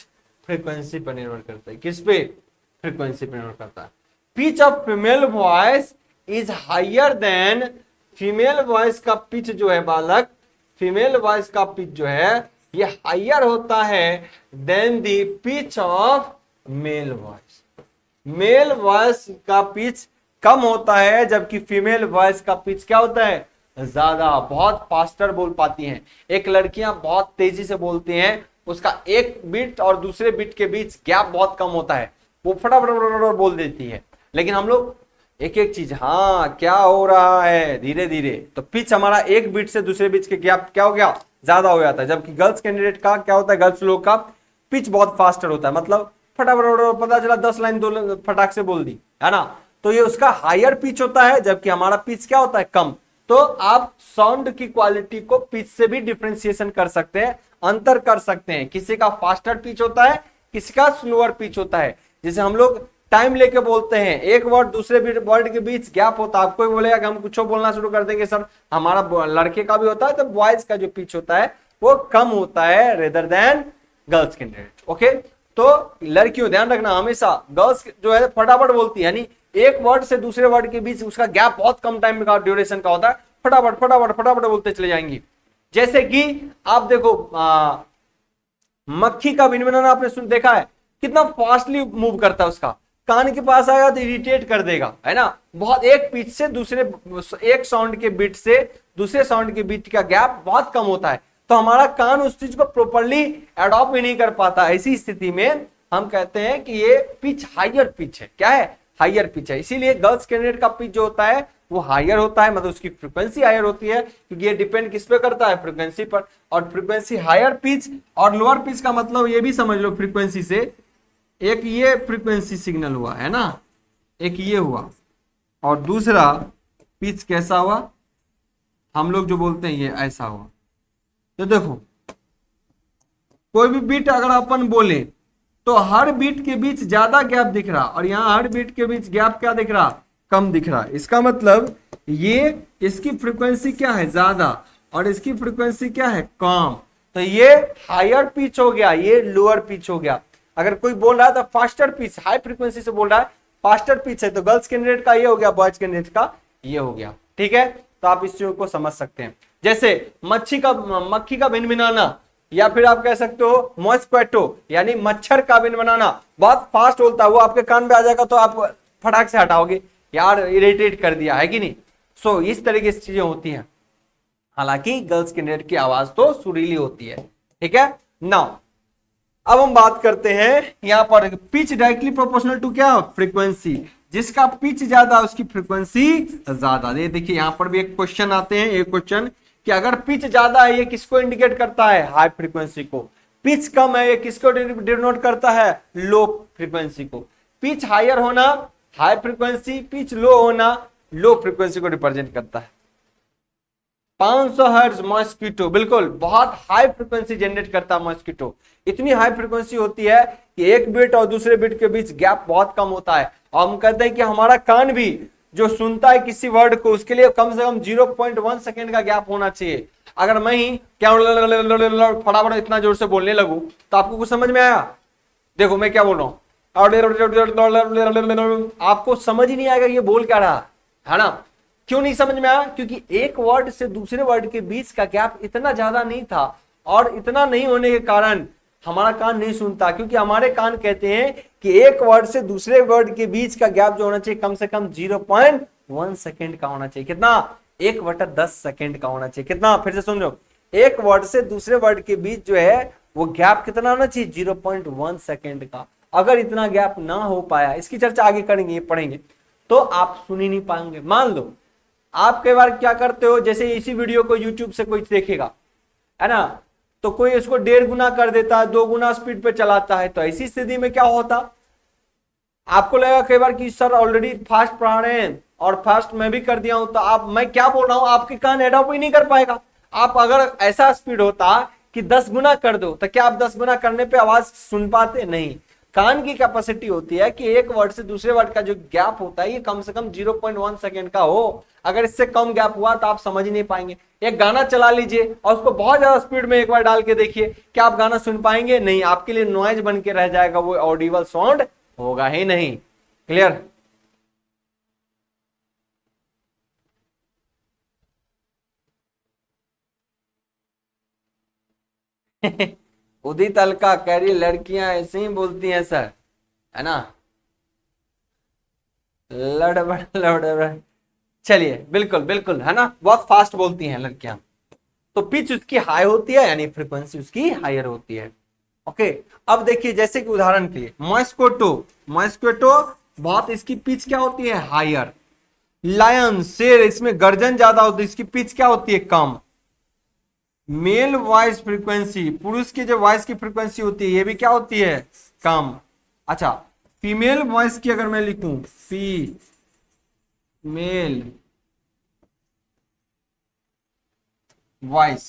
A: फ्रीक्वेंसी पर निर्भर करता है, किस पे, फ्रीक्वेंसी पर निर्भर करता है। Pitch of female voice is higher than, female voice का पिच जो है बालक, फीमेल वॉइस का पिच जो है ये हायर होता है than the pitch of male voice. Male voice का पिच कम होता है, जबकि फीमेल वॉइस का पिच क्या होता है, ज्यादा, बहुत फास्टर बोल पाती हैं। एक लड़कियां बहुत तेजी से बोलती हैं, उसका एक बीट और दूसरे बीट के बीच गैप बहुत कम होता है, वो फटाफट बोल देती है। लेकिन हम लोग एक एक चीज, हाँ क्या हो रहा है, धीरे धीरे, तो पिच हमारा एक बीट से दूसरे बीच के गैप क्या हो गया, ज्यादा हो जाता है। जबकि गर्ल्स कैंडिडेट का क्या होता है, गर्ल्स लोग का पिच बहुत फास्टर होता है, मतलब फटाफट, पता चला 10 लाइन 2 फटाक से बोल दी, है ना। तो ये उसका हायर पिच होता है, जबकि हमारा पिच क्या होता है, कम। तो आप साउंड की क्वालिटी को पिच से भी डिफरेंशिएशन कर सकते हैं, अंतर कर सकते हैं। किसी का फास्टर पिच होता है, किसी का स्लोअर पिच होता है। जैसे हम लोग टाइम लेके बोलते हैं, एक वर्ड दूसरे वर्ड के बीच गैप होता है, आपको भी बोलेगा कि हम कुछ बोलना शुरू कर देंगे सर, हमारा लड़के का भी होता है, तो बॉयज का जो पिच होता है वो कम होता है rather than girls candidate. Okay, तो लड़कियों ध्यान रखना, हमेशा गर्ल्स जो है फटाफट बोलती है, यानी एक वर्ड से दूसरे वर्ड के बीच उसका गैप बहुत कम टाइम का ड्यूरेशन का होता है, फटाफट बोलते चले जाएंगी। जैसे कि आप देखो मक्खी का विनिमय आपने देखा है, कितना फास्टली मूव करता है, उसका कान के पास आएगा तो इरिटेट कर देगा, है ना। बहुत एक पिच से दूसरे, एक साउंड के बीट से दूसरे साउंड के बीट का गैप बहुत कम होता है, तो हमारा कान उस चीज को प्रॉपर्ली एडॉप्ट भी नहीं कर पाता। ऐसी स्थिति में हम कहते हैं कि ये पिच हायर पिच है, क्या है, हायर पिच है, इसीलिए गर्ल्स कैंडिडेट का पिच जो होता है वो हायर होता है, मतलब उसकी फ्रीक्वेंसी हायर होती है, क्योंकि ये डिपेंड किस पे करता है, फ्रीक्वेंसी पर। और फ्रीक्वेंसी हायर पिच और लोअर पिच का मतलब ये भी समझ लो फ्रीक्वेंसी से, एक ये फ्रीक्वेंसी सिग्नल हुआ है ना, एक ये हुआ, और दूसरा पिच कैसा हुआ, हम लोग जो बोलते हैं ये ऐसा हुआ। तो देखो कोई भी बीट अगर अपन बोले तो हर बीट के बीच ज्यादा गैप दिख रहा, और यहाँ हर बीट के बीच गैप क्या दिख रहा, कम दिख रहा। इसका मतलब ये इसकी फ्रीक्वेंसी क्या है, ज्यादा, और इसकी फ्रीक्वेंसी क्या है, कम। तो ये हायर पिच हो गया, ये लोअर पिच हो गया। अगर कोई बोल रहा है तो फास्टर पिच, हाई फ्रीक्वेंसी से बोल रहा है फास्टर पिच है, तो गर्ल्स कैंडिडेट का ये हो गया, बॉयज कैंडिडेट का ये हो गया। ठीक है, तो आप इस चीज को समझ सकते हैं। जैसे मक्खी का भिनभिनाना, या फिर आप कह सकते हो मॉस्क्वेटो यानी मच्छर का बिन बनाना, बहुत फास्ट बोलता है, वो आपके कान पे आ जाएगा तो आप फटाक से हटाओगे, यार इरिटेट कर दिया है कि नहीं। सो इस तरीके से चीजें होती हैं। हालांकि गर्ल्स कैंडिडेट की आवाज तो सुरीली होती है। ठीक है, नाउ अब हम बात करते हैं यहां पर पिच डायरेक्टली प्रोपोर्शनल टू क्या, फ्रीक्वेंसी। जिसका पिच ज्यादा उसकी फ्रीक्वेंसी ज्यादा। ये देखिए यहां पर भी एक क्वेश्चन आते हैं, एक क्वेश्चन कि अगर पिच ज्यादा है ये किसको इंडिकेट करता है, हाई फ्रीक्वेंसी को। पिच कम है ये किसको डिनोट करता है, लो फ्रीक्वेंसी को। पिच हायर होना हाई फ्रीक्वेंसी, पिच लो होना लो फ्रीक्वेंसी को रिप्रेजेंट करता है। 500 हर्ट्ज मॉस्किटो, बिल्कुल बहुत हाई फ्रीक्वेंसी जनरेट करता है मॉस्किटो। इतनी हाई फ्रीक्वेंसी होती है कि एक बिट और दूसरे बिट के बीच गैप बहुत कम होता है। और हम कहते हैं कि हमारा कान भी जो सुनता है किसी वर्ड को, उसके लिए कम से कम 0.1 सेकेंड का गैप होना चाहिए। अगर मैं ही क्या फटाफट इतना जोर से बोलने लगूं तो आपको कुछ समझ में आया, देखो मैं क्या बोल रहा हूं, आपको समझ ही नहीं आएगा ये बोल क्या रहा है ना। क्यों नहीं समझ में आया, क्योंकि एक वर्ड से दूसरे वर्ड के बीच का गैप इतना ज्यादा नहीं था, और इतना नहीं होने के कारण हमारा कान नहीं सुनता। क्योंकि हमारे कान कहते हैं कि एक वर्ड से दूसरे वर्ड के बीच का गैप जो होना चाहिए कम से कम 0.1 सेकेंड का होना चाहिए। कितना, 1/10 सेकेंड का होना चाहिए। कितना, फिर से सुन लो, एक वर्ड से दूसरे वर्ड के बीच जो है वो गैप कितना होना चाहिए, 0.1 सेकेंड का। अगर इतना गैप ना हो पाया, इसकी चर्चा आगे करेंगे, पढ़ेंगे, तो आप सुन ही नहीं पाएंगे। मान लो आप कई बार क्या करते हो, जैसे इसी वीडियो को यूट्यूब से कोई देखेगा है ना, तो कोई इसको 1.5 गुना कर देता है, 2 गुना स्पीड पे चलाता है। तो ऐसी स्थिति में क्या होता, आपको लगेगा कई बार कि सर ऑलरेडी फास्ट पढ़ा रहे हैं और फास्ट मैं भी कर दिया हूं, तो आप मैं क्या बोल रहा हूं आपके कान एडॉप्ट ही नहीं कर पाएगा। आप अगर ऐसा स्पीड होता कि 10 गुना कर दो, तो क्या आप 10 गुना करने पे आवाज सुन पाते, नहीं। कान की कैपेसिटी होती है कि एक वर्ड से दूसरे वर्ड का जो गैप होता है ये कम से कम 0.1 सेकेंड का हो। अगर इससे कम गैप हुआ तो आप समझ ही नहीं पाएंगे। एक गाना चला लीजिए और उसको बहुत ज्यादा स्पीड में एक बार डाल के देखिए, क्या आप गाना सुन पाएंगे, नहीं। आपके लिए नॉइज बन के रह जाएगा, वो ऑडिबल साउंड होगा ही नहीं। क्लियर। उदित अलका कह रही लड़कियां ऐसे ही बोलती हैं सर, है ना, लड़बड़ लड़बड़। चलिए बिल्कुल बिल्कुल, है ना, बहुत फास्ट बोलती हैं लड़कियां। तो पिच उसकी हाई होती है, यानी फ्रीक्वेंसी उसकी हायर होती है। ओके, अब देखिए जैसे कि उदाहरण के लिए मॉस्क्वेटो, मॉस्क्वेटो बहुत इसकी पिच क्या होती है, हायर। लायन, शेर, इसमें गर्जन ज्यादा होती है, इसकी पिच क्या होती है, कम। मेल वॉइस फ्रीक्वेंसी, पुरुष की जो वॉइस की फ्रीक्वेंसी होती है ये भी क्या होती है, कम। अच्छा, फीमेल वॉइस की अगर मैं लिखूं, फीमेल वॉइस,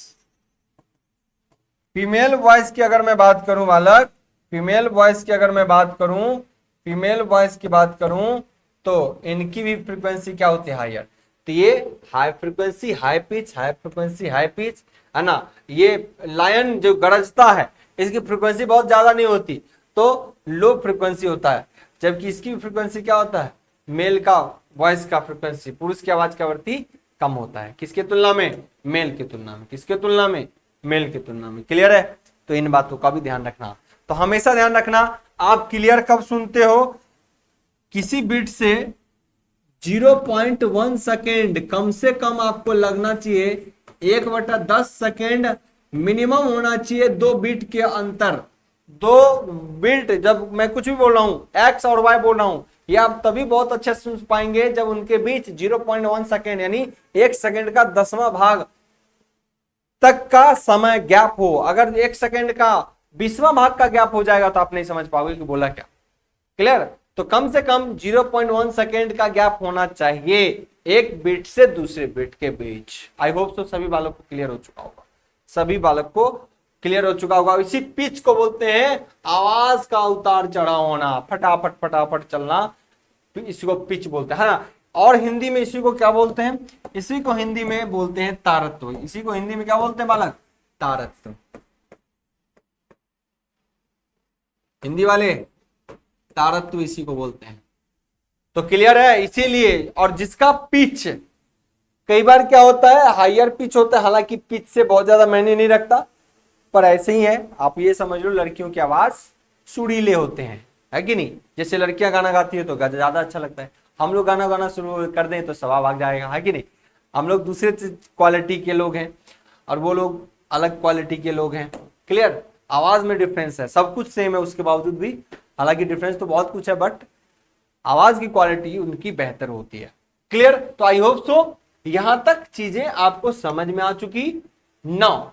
A: फीमेल वॉइस की अगर मैं बात करूं बालक, फीमेल वॉइस की अगर मैं बात करूं, फीमेल वॉइस की बात करूं, तो इनकी भी फ्रीक्वेंसी क्या होती है, हायर। तो ये high frequency high pitch, high frequency high pitch, है ना। ये लायन जो गरजता है इसकी फ्रीक्वेंसी बहुत ज्यादा नहीं होती, तो लो फ्रीक्वेंसी होता है। जबकि इसकी फ्रीक्वेंसी क्या होता है, मेल का वॉइस का फ्रीक्वेंसी, पुरुष की आवाज का आवृत्ति कम होता है। किसके तुलना में, मेल की तुलना में। किसके तुलना में, मेल की तुलना में। क्लियर है, तो इन बातों का भी ध्यान रखना। तो हमेशा ध्यान रखना, आप क्लियर कब सुनते हो, किसी बीट से 0.1 सेकेंड कम से कम आपको लगना चाहिए, 1/10 सेकेंड मिनिमम होना चाहिए दो बीट के अंतर। दो बीट, जब मैं कुछ भी बोल रहा हूं, एक्स और वाई बोल रहा हूं, ये आप तभी बहुत अच्छे से सुन पाएंगे जब उनके बीच 0.1 सेकेंड यानी 1 सेकेंड का 10वां भाग तक का समय गैप हो। अगर 1 सेकेंड का 20वां भाग का गैप हो जाएगा तो आप नहीं समझ पाओगे कि बोला क्या। क्लियर? तो कम से कम 0.1 सेकेंड का गैप होना चाहिए एक बिट से दूसरे बिट के बीच। आई होप सो सभी बालक को क्लियर हो चुका होगा, सभी बालक को क्लियर हो चुका होगा। इसी पिच को बोलते हैं आवाज का उतार चढ़ाव होना, फटाफट फटाफट चलना, इसी को पिच बोलते हैं, है ना। और हिंदी में इसी को क्या बोलते हैं? इसी को हिंदी में बोलते हैं तारत्व। इसी को हिंदी में क्या बोलते हैं बालक? तारत्व। हिंदी वाले तारत्व इसी को बोलते हैं। तो क्लियर है? इसीलिए, और जिसका पिच कई बार क्या होता है हायर पिच होता है, हालांकि पिच से बहुत ज्यादा मायने नहीं रखता, पर ऐसे ही है। आप ये समझ लो लड़कियों की आवाज सुरीले होते हैं, है कि नहीं? जैसे लड़कियां गाना गाती है तो ज्यादा अच्छा लगता है, हम लोग गाना शुरू कर दें तो सवा भाग जाएगा, है कि नहीं? हम लोग दूसरे क्वालिटी के लोग हैं और वो लोग अलग क्वालिटी के लोग हैं। क्लियर? आवाज में डिफरेंस है, सब कुछ सेम है उसके बावजूद भी, हालांकि डिफरेंस तो बहुत कुछ है, बट आवाज की क्वालिटी उनकी बेहतर होती है। क्लियर? तो आई होप सो यहां तक चीजें आपको समझ में आ चुकी। नाउ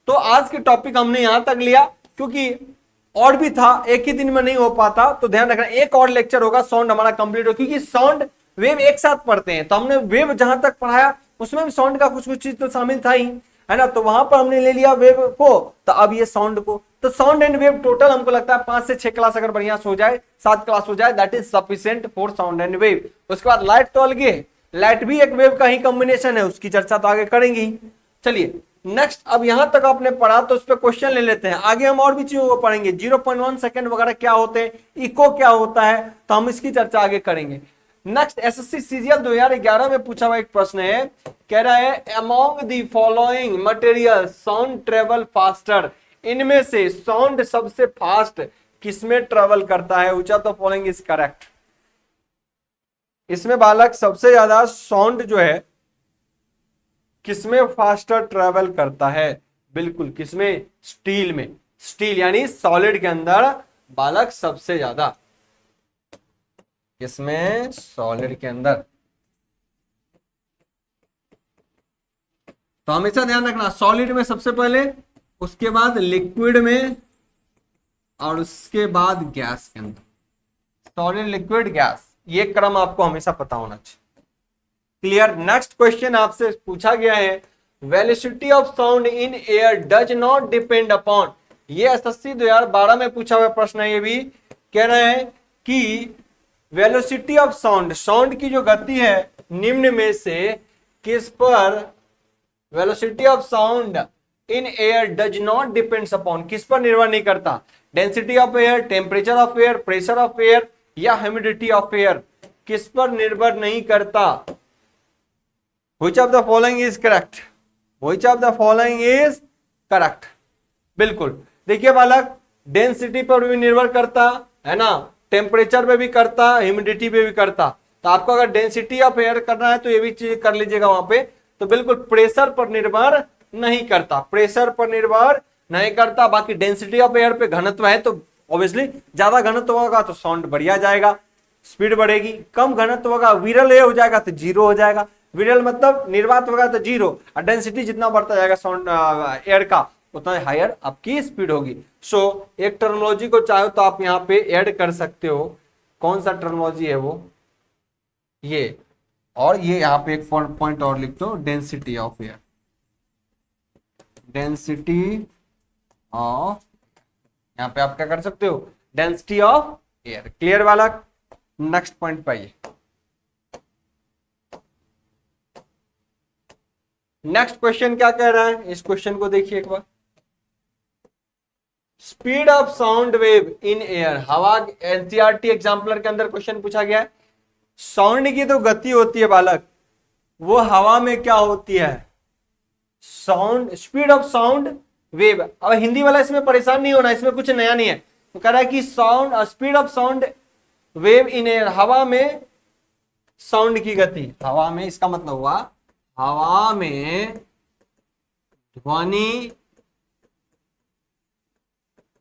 A: तो आज के टॉपिक हमने यहां तक लिया, क्योंकि और भी था, एक ही दिन में नहीं हो पाता, तो ध्यान रखना एक और लेक्चर होगा, साउंड हमारा कंप्लीट हो, क्योंकि साउंड वेव एक साथ पढ़ते हैं। तो हमने वेव जहां तक पढ़ाया उसमें भी साउंड का कुछ कुछ चीज तो शामिल था ही, है ना। तो वहां पर हमने ले लिया वेव को, तो अब ये साउंड को, तो साउंड एंड वेव टोटल हमको लगता है 5 से 6 क्लास अगर बढ़िया हो जाए, 7 क्लास हो जाए, that is sufficient for sound and wave. उसके बाद लाइट तो अलग है, लाइट भी एक वेव का ही कॉम्बिनेशन है, उसकी चर्चा तो आगे करेंगे ही। चलिए नेक्स्ट, अब यहां तक आपने पढ़ा तो उस पर क्वेश्चन ले लेते हैं। आगे हम और भी चीजों को पढ़ेंगे, 0.1 सेकंड वगैरह क्या होते हैं, इको क्या होता है, तो हम इसकी चर्चा आगे करेंगे। नेक्स्ट एसएससी सीजीएल 2011 में पूछा हुआ एक प्रश्न है, कह रहा है among the following material sound travel faster, इनमें से साउंड सबसे फास्ट किसमें ट्रेवल करता है? Which of the following is correct? इसमें बालक सबसे ज्यादा साउंड जो है किसमें फास्टर ट्रेवल करता है? बिल्कुल किसमें? स्टील में। स्टील यानी सॉलिड के अंदर बालक सबसे ज्यादा, किसमें? सॉलिड के अंदर। तो हमेशा ध्यान रखना सॉलिड में सबसे पहले, उसके बाद लिक्विड में, और उसके बाद गैस के अंदर। सॉलिड, लिक्विड, गैस, ये क्रम आपको हमेशा पता होना चाहिए। क्लियर? नेक्स्ट क्वेश्चन आपसे पूछा गया है, velocity of sound in air does not depend upon, ये एसएससी 2012 में पूछा हुआ प्रश्न है। ये भी कह रहे हैं कि वेलोसिटी ऑफ साउंड, साउंड की जो गति है निम्न में से किस पर, velocity of sound in air does not depends upon, किस पर निर्भर नहीं करता? Density of air, temperature of air, pressure of air, या ह्यूमिडिटी ऑफ एयर, किस पर निर्भर नहीं करता? Which of the following is correct? Which of the following is correct? बिल्कुल देखिए बालक, डेंसिटी पर भी निर्भर करता है ना, टेम्परेचर पे भी करता, ह्यूमिडिटी पे भी करता। तो आपको अगर डेंसिटी ऑफ एयर करना है तो ये भी चीज कर लीजिएगा वहां पे। तो बिल्कुल प्रेशर पर निर्भर नहीं करता, प्रेशर पर निर्भर नहीं करता। बाकी डेंसिटी ऑफ एयर पे घनत्व है, तो ऑब्वियसली ज्यादा घनत्व होगा तो साउंड बढ़िया जाएगा, स्पीड बढ़ेगी। कम घनत्व होगा, विरल हो जाएगा तो जीरो हो जाएगा। विरल मतलब निर्वात होगा तो जीरो, और डेंसिटी जितना बढ़ता जाएगा साउंड एयर का उतना हायर आपकी स्पीड होगी। सो एक टर्मिनोलॉजी को चाहो तो आप यहाँ पे ऐड कर सकते हो। कौन सा टर्मिनोलॉजी है वो? ये, और ये यहाँ पे एक पॉइंट और लिख दो, density of air, density of, यहाँ पे आप क्या कर सकते हो? Density of air. क्लियर वाला? नेक्स्ट पॉइंट पे आइए। नेक्स्ट क्वेश्चन क्या कह रहा है, इस क्वेश्चन को देखिए एक बार। Speed of sound wave in air, हवा, एनसीईआरटी एग्जाम्पलर के अंदर क्वेश्चन पूछा गया है। साउंड की तो गति होती है बालक, वो हवा में क्या होती है? Sound, speed of sound wave. अब हिंदी वाला इसमें परेशान नहीं होना, इसमें कुछ नया नहीं है। तो कह रहा है कि sound, speed of sound wave in air, हवा में साउंड की गति, हवा में, इसका मतलब हुआ हवा में ध्वनि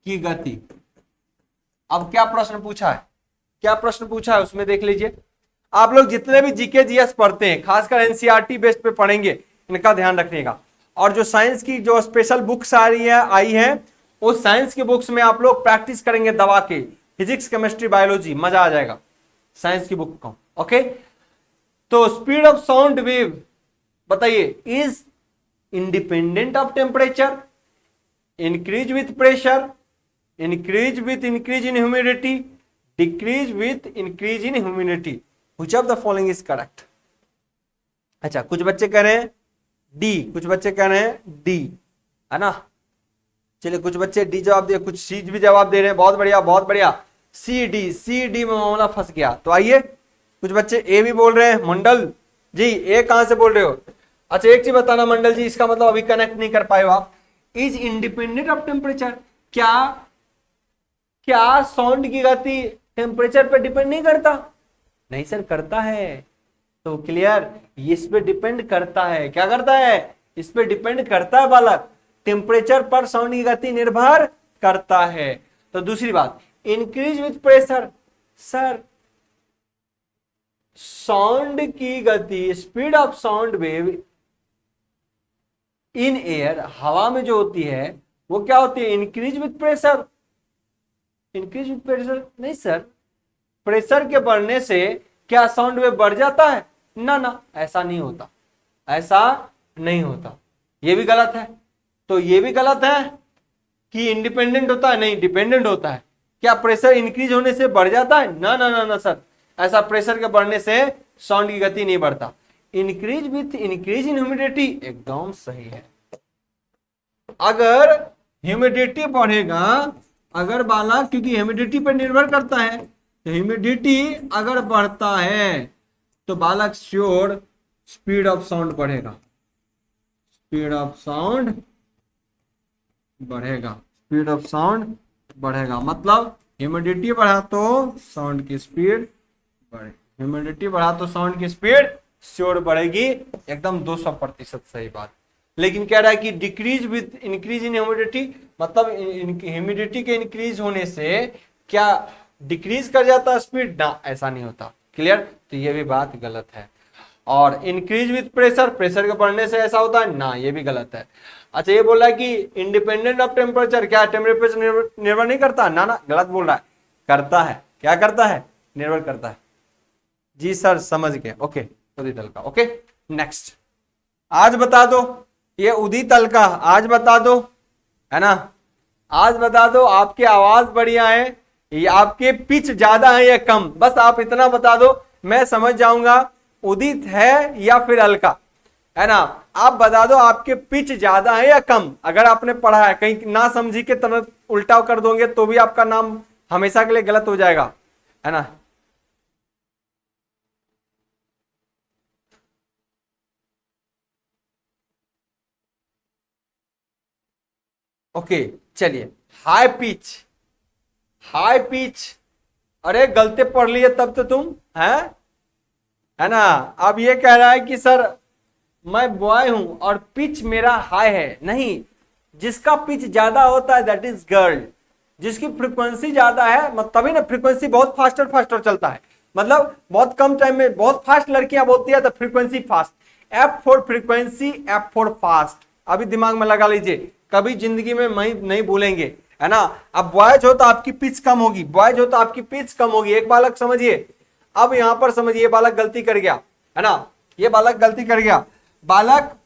A: की गति। अब क्या प्रश्न पूछा है? क्या प्रश्न पूछा है उसमें देख लीजिए। आप लोग जितने भी जीके जीएस पढ़ते हैं, खासकर एनसीईआरटी बेस्ड पे पढ़ेंगे, इनका ध्यान रखिएगा। और जो साइंस की जो स्पेशल बुक्स आई है उस साइंस की बुक्स में आप लोग प्रैक्टिस करेंगे दबा के, फिजिक्स केमिस्ट्री बायोलॉजी, मजा आ जाएगा साइंस की बुक का। ओके, तो स्पीड ऑफ साउंड वेव बताइए is independent of temperature, increase with pressure, increase with increase in humidity, decrease with increase in humidity, which of the following is correct. अच्छा, कुछ बच्चे कह रहे हैं डी, कुछ बच्चे कह रहे हैं डी, है ना। चलिए कुछ बच्चे डी जवाब दिए, कुछ सी भी जवाब दे रहे हैं, बहुत बढ़िया बहुत बढ़िया। सी डी में मामला फंस गया। तो आइए कुछ बच्चे ए भी बोल रहे हैं। मंडल जी ए कहां से बोल रहे हो? अच्छा एक चीज बताना मंडल जी, इसका मतलब अभी कनेक्ट नहीं कर पाए हो आप। इज इंडिपेंडेंट ऑफ टेम्परेचर, क्या क्या साउंड की गति टेम्परेचर पर डिपेंड नहीं करता? नहीं सर करता है। तो क्लियर, इस पे डिपेंड करता है। क्या करता है? इस पे डिपेंड करता है बालक, टेम्परेचर पर साउंड की गति निर्भर करता है। तो दूसरी बात, increase with pressure, sir sound की गति, speed of sound wave in air, हवा में जो होती है वो क्या होती है? Increase with pressure. Increase with pressure नहीं सर, प्रेशर के बढ़ने से क्या साउंड वेव बढ़ जाता है? ना ना, ऐसा नहीं होता, ऐसा नहीं होता। ये भी गलत है। तो ये भी गलत है कि इंडिपेंडेंट होता है, नहीं डिपेंडेंट होता है। क्या प्रेशर इंक्रीज होने से बढ़ जाता है? ना ना ना ना सर, ऐसा प्रेशर के बढ़ने से साउंड की गति नहीं बढ़ता। Increase with increase in humidity, एकदम सही है। अगर ह्यूमिडिटी बढ़ेगा, अगर बालक, क्योंकि ह्यूमिडिटी पर निर्भर करता है, तो ह्यूमिडिटी अगर बढ़ता है तो बालक श्योर स्पीड ऑफ साउंड बढ़ेगा, स्पीड ऑफ साउंड बढ़ेगा, स्पीड ऑफ साउंड बढ़ेगा। मतलब ह्यूमिडिटी बढ़ा तो साउंड की स्पीड बढ़े, ह्यूमिडिटी बढ़ा तो साउंड की स्पीड श्योर बढ़ेगी, एकदम 200% सही बात। लेकिन कह रहा है कि decrease with increase in humidity, मतलब ह्यूमिडिटी के इंक्रीज होने से क्या डिक्रीज कर जाता है स्पीड? ना, ऐसा नहीं होता। क्लियर, तो ये भी बात गलत है। और इंक्रीज विथ प्रेशर, प्रेशर के बढ़ने से ऐसा होता है? ना, ये भी गलत है। अच्छा ये बोल रहा है कि इंडिपेंडेंट ऑफ टेम्परेचर, क्या टेम्परेचर निर्भर नहीं करता? ना ना, गलत बोल रहा है, करता है। क्या करता है? निर्भर करता है। जी सर समझ गए। ओके, उदित तल का। ओके नेक्स्ट, आज बता दो, ये उदित तल का आज बता दो, है ना। आज बता दो आपकी आवाज बढ़िया है, ये आपके पिच ज्यादा है या कम, बस आप इतना बता दो, मैं समझ जाऊंगा उदित है या फिर अलका, है ना। आप बता दो आपके पिच ज्यादा है या कम। अगर आपने पढ़ा है, कहीं ना समझी के तरह उल्टा कर दोगे तो भी आपका नाम हमेशा के लिए गलत हो जाएगा, है ना। ओके चलिए, हाई पिच, हाई पिच, अरे गलती पढ़ लिए तब तो तुम है ना। अब ये कह रहा है कि सर मैं बॉय हूं और पिच मेरा हाई है, नहीं, जिसका पिच ज्यादा होता है दैट इज गर्ल, जिसकी फ्रीक्वेंसी ज्यादा है, तभी ना फ्रीक्वेंसी बहुत फास्टर फास्टर चलता है, मतलब बहुत कम टाइम में बहुत फास्ट लड़कियां बोलती है तो frequency fast, F for frequency, F for fast. अभी दिमाग में लगा लीजिए, कभी जिंदगी में नहीं भूलेंगे, है ना। अब बॉयज हो तो आपकी पिच कम होगी, बॉयज हो तो आपकी पिच कम होगी। एक बालक समझिए, अब यहां पर समझिए, बालक गलती कर गया, है ना, ये बालक गलती कर गया। बालक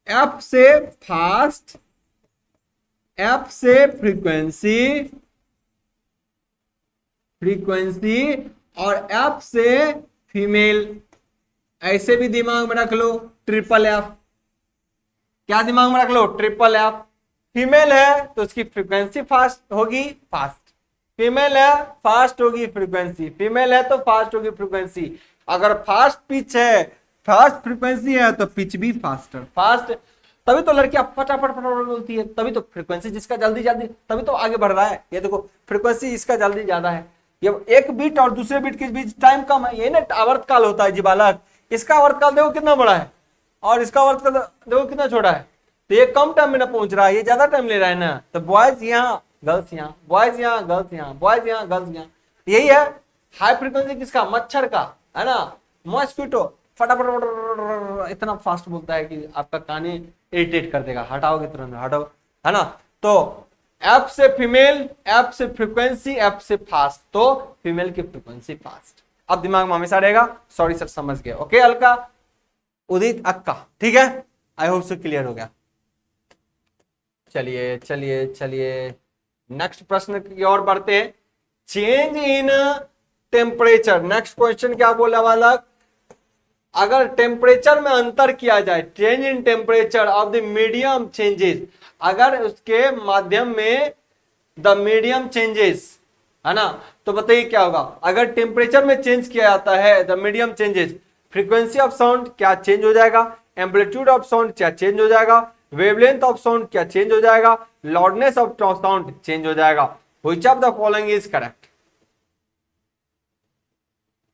A: एफ से फास्ट, एफ से फ्रीक्वेंसी, फ्रीक्वेंसी और एफ से फीमेल, ऐसे भी दिमाग में रख लो, ट्रिपल एफ। क्या दिमाग में रख लो? Triple F. फीमेल है तो उसकी फ्रीक्वेंसी फास्ट होगी, फास्ट, फीमेल है फास्ट होगी फ्रीक्वेंसी, फीमेल है तो फास्ट होगी फ्रीक्वेंसी। अगर फास्ट पिच है, फास्ट फ्रीक्वेंसी है तो पिच भी फास्टर, फास्ट, तभी तो लड़कियां फटाफट फटाफट बोलती है, तभी तो फ्रीक्वेंसी जिसका जल्दी जल्दी, तभी तो आगे बढ़ रहा है। ये देखो फ्रीक्वेंसी इसका जल्दी ज्यादा है, ये एक बीट और दूसरे बीट के बीच टाइम कम है, ये ना आवर्तकाल होता है जी बालक। इसका आवर्तकाल देखो कितना बड़ा है और इसका आवर्तकाल देखो कितना छोटा है, तो ये कम टाइम में ना पहुंच रहा है, ये ज्यादा टाइम ले रहा है ना। तो बॉयज यहाँ गर्ल्स यहाँ, बॉयज यहाँ गर्ल्स यहाँ, बॉयज यहाँ गर्ल्स यहाँ, यही है हाई फ्रीक्वेंसी किसका, मच्छर का, है ना, मॉस्किटो फटाफट इतना फास्ट बोलता है कि आपका कान इरिटेट कर देगा, हटाओगे तुरंत, हटाओ, है ना। तो एफ से फीमेल, एफ से फ्रीक्वेंसी, एफ से फास्ट, तो फीमेल की फ्रीक्वेंसी फास्ट। अब दिमाग में हमेशा रहेगा, सॉरी सर समझ गए, ओके अलका, उदित, अक्का, ठीक है, आई होप सो क्लियर हो गया। चलिए चलिए चलिए नेक्स्ट प्रश्न की ओर बढ़ते हैं। Change in temperature, next question क्या बोला वाला, अगर टेम्परेचर में अंतर किया जाए, change in temperature of the medium changes, अगर उसके माध्यम में द मीडियम चेंजेस, है ना, तो बताइए क्या होगा। अगर टेम्परेचर में चेंज किया जाता है the medium changes, frequency of sound क्या चेंज हो जाएगा, एम्पलीट्यूड ऑफ साउंड क्या चेंज हो जाएगा, वेवलेंथ ऑफ साउंड क्या चेंज हो जाएगा, लाउडनेस ऑफ साउंड चेंज हो जाएगा। Which of the following is correct,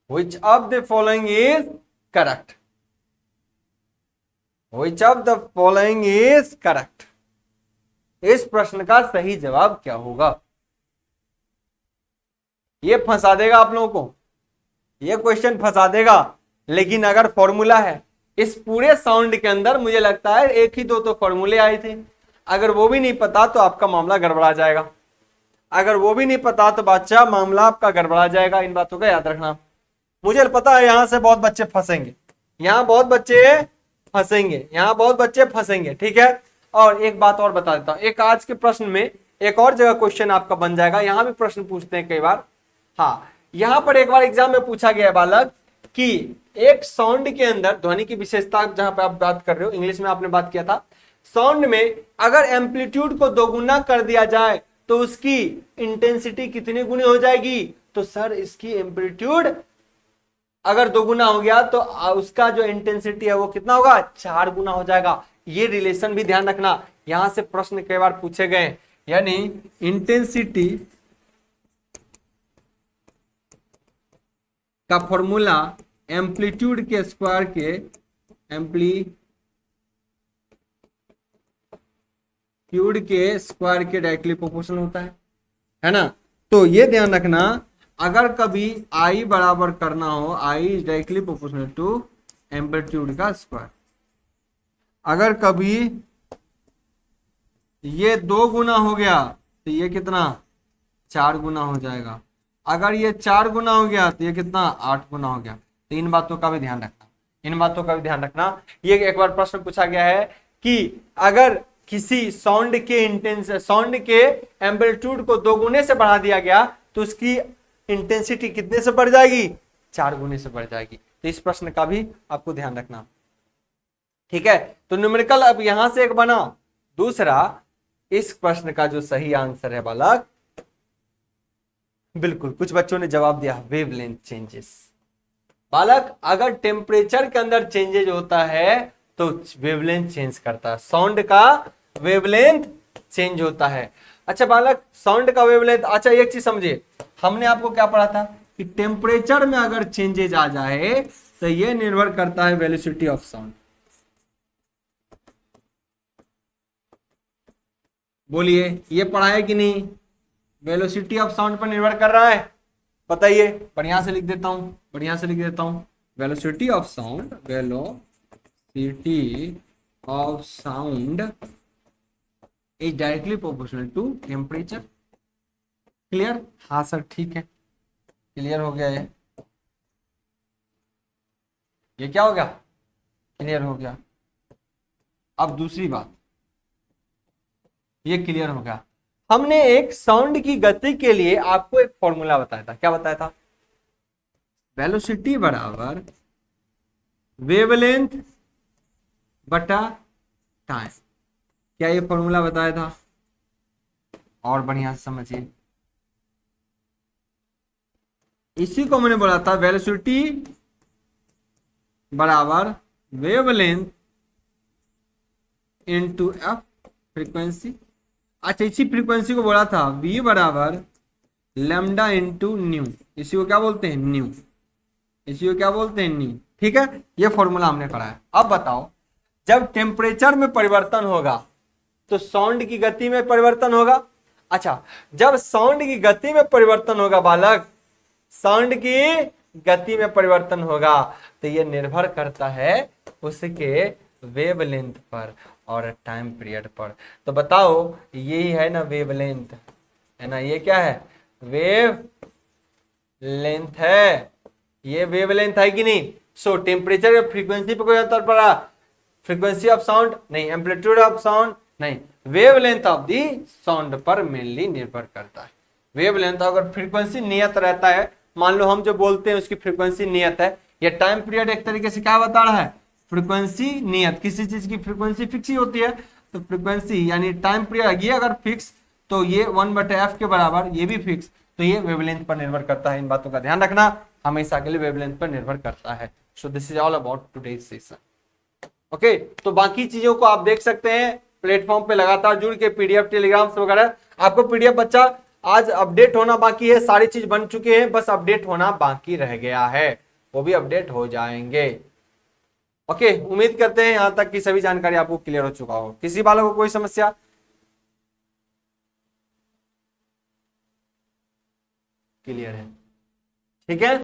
A: which of the following is correct, which of the following is correct, इस प्रश्न का सही जवाब क्या होगा। ये फंसा देगा आप लोगों को, ये क्वेश्चन फंसा देगा, लेकिन अगर फॉर्मूला है इस पूरे साउंड के अंदर, मुझे लगता है एक ही दो तो फॉर्मूले आए थे, अगर वो भी नहीं पता तो आपका मामला गड़बड़ा जाएगा, अगर वो भी नहीं पता तो बच्चा मामला आपका गड़बड़ा जाएगा। इन बातों का याद रखना। मुझे पता है यहां से बहुत बच्चे फंसेंगे, यहां बहुत बच्चे फंसेंगे, यहां बहुत बच्चे फंसेंगे, ठीक है। और एक बात और बता देता हूं, एक आज के प्रश्न में एक और जगह क्वेश्चन आपका बन जाएगा, यहां भी प्रश्न पूछते हैं कई बार। हाँ, यहां पर एक बार एग्जाम में पूछा गया है बालक कि एक साउंड के अंदर ध्वनि की विशेषता, जहां पे आप बात कर रहे हो, इंग्लिश में आपने बात किया था, साउंड में अगर एम्पलीट्यूड को दोगुना कर दिया जाए तो उसकी इंटेंसिटी कितनी गुनी हो जाएगी। तो सर इसकी एम्पलीट्यूड अगर दोगुना हो गया तो उसका जो इंटेंसिटी है वो कितना होगा, 4 गुना हो जाएगा। ये रिलेशन भी ध्यान रखना, यहां से प्रश्न कई बार पूछे गए, यानी इंटेंसिटी का फॉर्मूला एम्पलीट्यूड के स्क्वायर के डायरेक्टली प्रोपोर्शनल होता है ना। तो ये ध्यान रखना, अगर कभी आई बराबर करना हो, I is directly proportional to amplitude का स्क्वायर, अगर कभी ये 2 गुना हो गया तो ये कितना 4 गुना हो जाएगा, अगर ये 4 गुना हो गया तो ये कितना 8 गुना हो गया। तो इन बातों का भी ध्यान रखना, इन बातों का भी ध्यान रखना। ये एक बार प्रश्न पूछा गया है कि अगर किसी साउंड के एम्पलीट्यूड को 2 गुने से बढ़ा दिया गया तो उसकी इंटेंसिटी कितने से बढ़ जाएगी, 4 गुने से बढ़ जाएगी। तो इस प्रश्न का भी आपको ध्यान रखना, ठीक है। तो न्यूमेरिकल अब यहां से एक बना। दूसरा, इस प्रश्न का जो सही आंसर है बालक, बिल्कुल कुछ बच्चों ने जवाब दिया वेवलेंथ चेंजेस। बालक अगर टेम्परेचर के अंदर चेंजेज होता है तो वेवलेंथ चेंज करता है, साउंड का वेवलेंथ चेंज होता है। अच्छा बालक, साउंड का वेवलेंथ, अच्छा एक चीज समझिए, हमने आपको क्या पढ़ा था कि टेम्परेचर में अगर चेंजेज आ जाए तो यह निर्भर करता है वेलोसिटी ऑफ साउंड। बोलिए, ये पढ़ा है कि नहीं, वेलोसिटी ऑफ साउंड पर निर्भर कर रहा है, बताइए। बढ़िया से लिख देता हूं, बढ़िया से लिख देता हूं, velocity of sound, velocity of sound is directly proportional to temperature. Clear? हाँ सर ठीक है, क्लियर हो गया ये क्या हो गया, क्लियर हो गया। अब दूसरी बात, ये क्लियर हो गया। हमने एक साउंड की गति के लिए आपको एक फॉर्मूला बताया था, क्या बताया था, वेलोसिटी बराबर वेवलेंथ बटा टाइम, क्या ये फॉर्मूला बताया था। और बढ़िया से समझिए, इसी को मैंने बोला था, वेलोसिटी बराबर वेवलेंथ इनटू एफ फ्रीक्वेंसी। अच्छा, इसी फ्रीक्वेंसी को बोला था v बराबर लैम्डा इंटू न्यू, इसी को क्या बोलते हैं न्यू, इसी को क्या बोलते हैं न्यू, ठीक है। ये फॉर्मूला हमने पढ़ा है। अब बताओ, जब टेम्परेचर में परिवर्तन होगा तो साउंड की गति में परिवर्तन होगा। अच्छा, जब साउंड की गति में परिवर्तन होगा बालक, साउंड की गति में परिवर्तन होगा। तो ये निर्भर करता है उसके वेवलेंथ पर और टाइम पीरियड पर। तो बताओ यही है ना वेवलेंथ, है ना, ये क्या है, वेव लेंथ है, ये वेवलेंथ है कि नहीं। सो टेम्परेचर या फ्रीक्वेंसी पे कोई अंतर पड़ा, फ्रीक्वेंसी ऑफ साउंड नहीं, एम्पलीट्यूड ऑफ साउंड नहीं, वेवलेंथ ऑफ दी साउंड पर मेनली निर्भर करता है। वेवलेंथ अगर फ्रीक्वेंसी नियत रहता है, मान लो हम जो बोलते हैं उसकी फ्रीक्वेंसी नियत है, या टाइम पीरियड एक तरीके से क्या बता रहा है, फ्रीक्वेंसी नियत, किसी चीज की फ्रीक्वेंसी फिक्स ही होती है, तो फ्रीक्वेंसी यानी टाइम पीरियड ये अगर फिक्स, तो ये 1/f के बराबर, ये भी फिक्स, तो ये वेवलेंथ पर निर्भर करता है। इन बातों का ध्यान रखना, हमेशा के लिए वेवलेंथ पर निर्भर करता है। So this is all about today's session. Okay, तो बाकी चीजों को आप देख सकते हैं प्लेटफॉर्म पे, लगातार जुड़ के पीडीएफ टेलीग्राम्स वगैरह। आपको पीडीएफ बच्चा आज अपडेट होना बाकी है, सारी चीज बन चुके हैं, बस अपडेट होना बाकी रह गया है, वो भी अपडेट हो जाएंगे। ओके, उम्मीद करते हैं यहां तक की सभी जानकारी आपको क्लियर हो चुका हो। किसी वालों को कोई समस्या? क्लियर है, ठीक है।